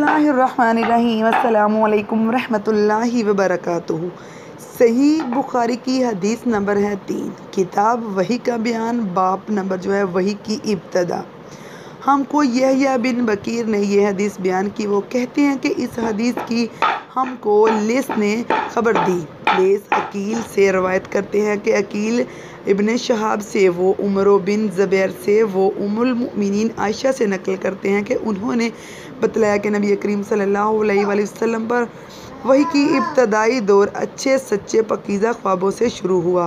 बिस्मिल्लाहिर्रहमानिर्रहीम अस्सलामु अलैकुम रहमतुल्लाहि व बरकातुहू। सही बुखारी की हदीस नंबर है 3। किताब वही का बयान, बाप नंबर जो है वही की इब्तदा। हमको यहया बिन बकीर ने यह हदीस बयान की। वो कहते हैं कि इस हदीस की हमको लेस ने खबर दी। लेस अकील से रवायत करते हैं कि अकील इब्न शहाब से, वो उमर बिन ज़ुबैर से, वो उम्मुल मुमिनीन आयशा से नकल करते हैं कि उन्होंने बतलाया कि नबी करीम सल्लल्लाहु अलैहि वसल्लम पर वही की इब्तदाई दौर अच्छे सच्चे पकीज़ा ख्वाबों से शुरू हुआ।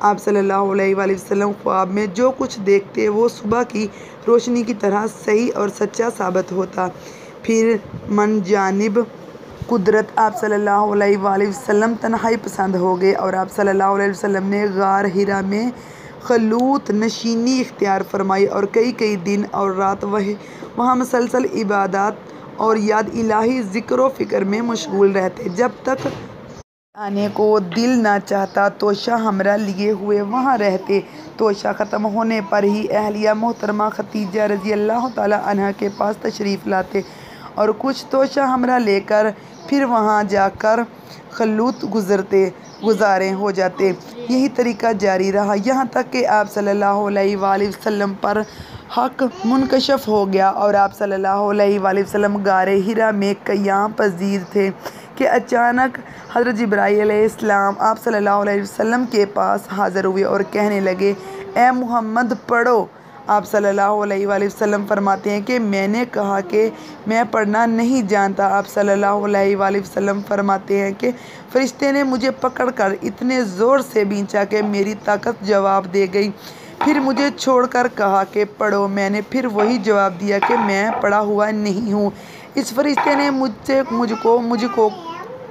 आप सल्लल्लाहु अलैहि वसल्लम ख्वाब में जो कुछ देखते वो सुबह की रोशनी की तरह सही और सच्चा साबित होता। फिर मन जानिब कुदरत आप सल्लल्लाहु अलैहि वसल्लम तन्हाई पसंद हो गए और आप सल्लल्लाहु अलैहि वसल्लम ने गार हिरा में खलूत नशीनी इख्तियार फरमाई और कई कई दिन और रात वहाँ मुसलसल इबादत और याद इलाही ज़िक्र व फ़िक्र में मशगूल रहते। जब तक आने को दिल ना चाहता तोशा हमरा लिए हुए वहाँ रहते। तोशा ख़त्म होने पर ही अहलिया मोहतरमा खतीजा रज़ी अल्लाह ताला अन्हा के पास तशरीफ़ लाते और कुछ तोशा हमरा लेकर फिर वहाँ जाकर खलूत गुजारे हो जाते। यही तरीका जारी रहा यहाँ तक कि आप सल्लल्लाहु अलैहि वसल्लम पर हक मुनकशफ हो गया और आप सल्लल्लाहु अलैहि वसल्लम गारे हिरा में क़याम पजीर थे कि अचानक हज़रत जिब्राईल अलैहिस्सलाम आप सल्लल्लाहु अलैहि वसल्लम के पास हाज़िर हुए और कहने लगे, ए मुहम्मद पढ़ो। आप सल्लल्लाहु अलैहि वसल्लम फरमाते हैं कि मैंने कहा कि मैं पढ़ना नहीं जानता। आप सल्लल्लाहु अलैहि वसल्लम फरमाते हैं कि फरिश्ते ने मुझे पकड़कर इतने ज़ोर से खींचा कि मेरी ताकत जवाब दे गई। फिर मुझे छोड़कर कहा कि पढ़ो। मैंने फिर वही जवाब दिया कि मैं पढ़ा हुआ नहीं हूँ। इस फरिश्ते ने मुझको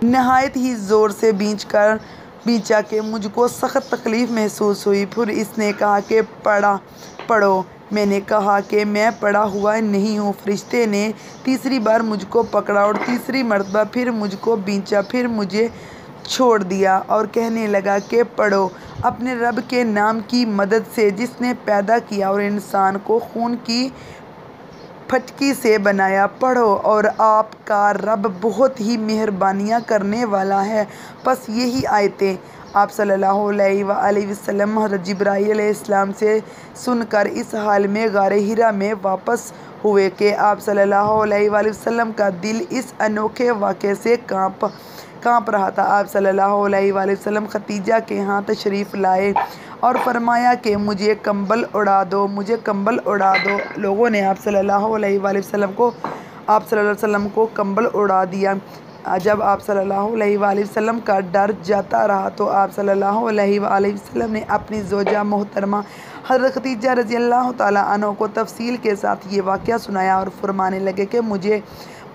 नहायत ही ज़ोर से खींचा कि मुझको सख्त तकलीफ़ महसूस हुई। फिर इसने कहा कि पढ़ो। मैंने कहा कि मैं पढ़ा हुआ नहीं हूँ। फरिश्ते ने तीसरी बार मुझको पकड़ा और तीसरी मरतबा फिर मुझको खींचा, फिर मुझे छोड़ दिया और कहने लगा कि पढ़ो अपने रब के नाम की मदद से जिसने पैदा किया और इंसान को खून की फटकी से बनाया। पढ़ो और आपका रब बहुत ही मेहरबानियाँ करने वाला है। बस यही आयतें आप सल्लल्लाहु अलैहि वसल्लम हज़रत जिब्राईल अलैहिस्सलाम से सुनकर इस हाल में गारे हिरा में वापस हुए कि आप सल्लल्लाहु अलैहि वसल्लम का दिल इस अनोखे वाक़े से काँप रहा था। आप सल्लल्लाहु अलैहि वसल्लम खतीजा के यहाँ तशरीफ़ लाए और फरमाया कि मुझे कंबल उड़ा दो। लोगों ने आप सल्लल्लाहु अलैहि वसल्लम को कंबल उड़ा दिया। जब आप सल्लल्लाहु अलैहि वसल्लम का डर जाता रहा तो आप सल्लल्लाहु अलैहि वसल्लम ने अपनी ज़ौजा मोहतरमा हज़रत खतीजा रज़ी अल्लाह ताला अन्हा को तफसील के साथ ये वाक़या सुनाया और फरमाने लगे कि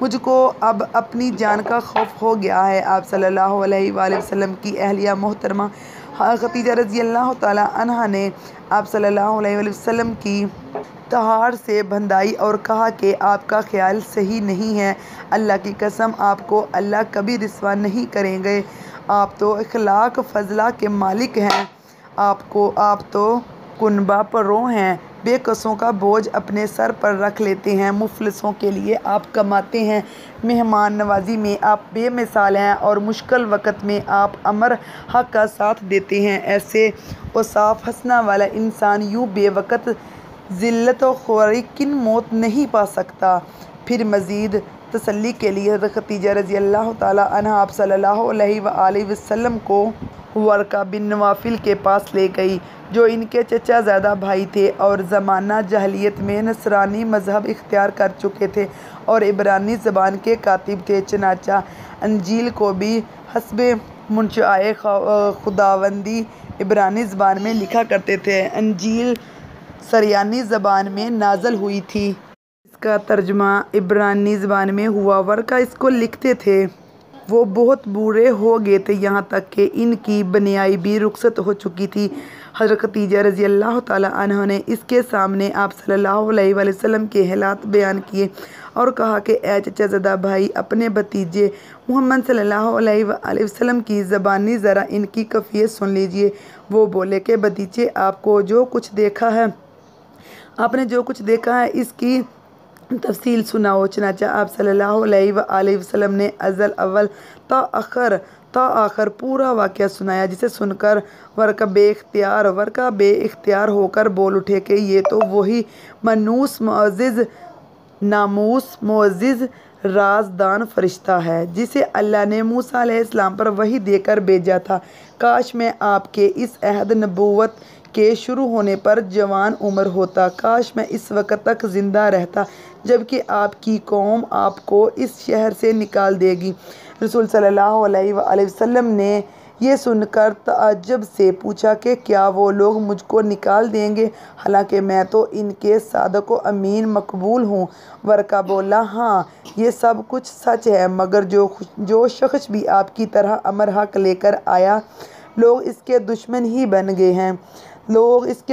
मुझको अब अपनी जान का खौफ हो गया है। आप सल्लल्लाहु अलैहि वसल्लम की अहलिया मोहतरमा खतीजा रज़ी अल्लाह ताला अन्हा ने आप सल्लल्लाहु अलैहि वसल्लम की तहार से बंधाई और कहा कि आपका ख्याल सही नहीं है। अल्लाह की कसम आपको अल्लाह कभी रिस्वा नहीं करेंगे। आप तो इखलाक फजला के मालिक हैं। आप तो कुनबा परों हैं। बेकसों का बोझ अपने सर पर रख लेते हैं। मुफलिसों के लिए आप कमाते हैं। मेहमान नवाजी में आप बेमिसाल हैं और मुश्किल वक़्त में आप अमर हक का साथ देते हैं। ऐसे औसाफ हसना वाला इंसान यूँ बेवक़्त ज़िल्लत व ख़ुरी किन मौत नहीं पा सकता। फिर मज़ीद तसल्ली के लिए हज़रत खतीजा रज़ी अल्लाह ताला अन्हा आप सल्लल्लाहु अलैहि वसल्लम को वरका बिन नवाफिल के पास ले गई, जो इनके चचा ज़्यादा भाई थे और ज़माना जहलियत में नसरानी मज़हब इख्तियार कर चुके थे और इब्रानी ज़बान के कातिब थे। चनाचा अंजील को भी हस्बे मुंशआए खुदावंदी इब्रानी ज़बान में लिखा करते थे। अंजील सरयानी ज़बान में नाज़ल हुई थी। इसका तर्जमा इब्रानी ज़बान में हुआ। वरका इसको लिखते थे। वो बहुत बूढ़े हो गए थे, यहाँ तक कि इनकी बनियाई भी रुखसत हो चुकी थी। हज़रत खतीजा रज़ी अल्लाह ताला अन्हा ने इसके सामने आप सल्लल्लाहु अलैहि वसल्लम के हालात बयान किए और कहा कि ए चचा ज़दा भाई, अपने भतीजे मोहम्मद सल्लल्लाहु अलैहि वसल्लम की ज़बानी ज़रा इनकी कैफियत सुन लीजिए। वो बोले कि भतीजे, आपने जो कुछ देखा है इसकी تفصیل سناؤ۔ چنانچہ آپ صلی اللہ علیہ وآلہ وسلم نے ازل اول تا آخر پورا واقعہ سنایا، جسے سن کر ورقہ بے اختیار ہو کر بول اٹھے کہ یہ تو وہی ناموس معزز رازدان فرشتہ ہے جسے اللہ نے موسیٰ علیہ السلام پر وحی دے کر بھیجا تھا۔ کاش میں آپ کے اس عہد نبوت کے شروع ہونے پر جوان عمر ہوتا، کاش میں اس وقت تک زندہ رہتا جبکہ آپ کی قوم آپ کو اس شہر سے نکال دے گی۔ رسول صلی اللہ علیہ وآلہ وسلم نے یہ سن کر تعجب سے پوچھا کہ کیا وہ لوگ مجھ کو نکال دیں گے حالانکہ میں تو ان کے صادق و امین مقبول ہوں؟ ورقہ بولا، ہاں یہ سب کچھ سچ ہے، مگر جو شخص بھی آپ کی طرح امر حق لے کر آیا لوگ اس کے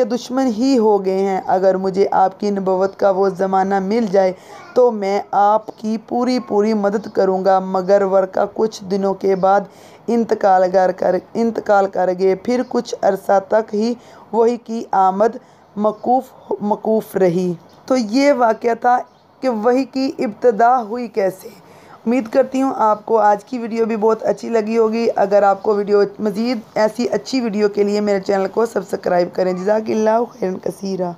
دشمن ہی ہو گئے ہیں۔ اگر مجھے آپ کی نبوت کا وہ زمانہ مل جائے تو میں آپ کی پوری مدد کروں گا، مگر ورقہ کچھ دنوں کے بعد انتقال کر گئے، پھر کچھ عرصہ تک ہی وحی کی آمد موقوف رہی۔ تو یہ واقعہ تھا کہ وحی کی ابتدا ہوئی کیسے۔ امید کرتی ہوں آپ کو آج کی ویڈیو بھی بہت اچھی لگی ہوگی۔ اگر آپ کو مزید ایسی اچھی ویڈیو کے لیے میرے چینل کو سبسکرائب کریں۔ جزاک اللہ خیرا کثیرا۔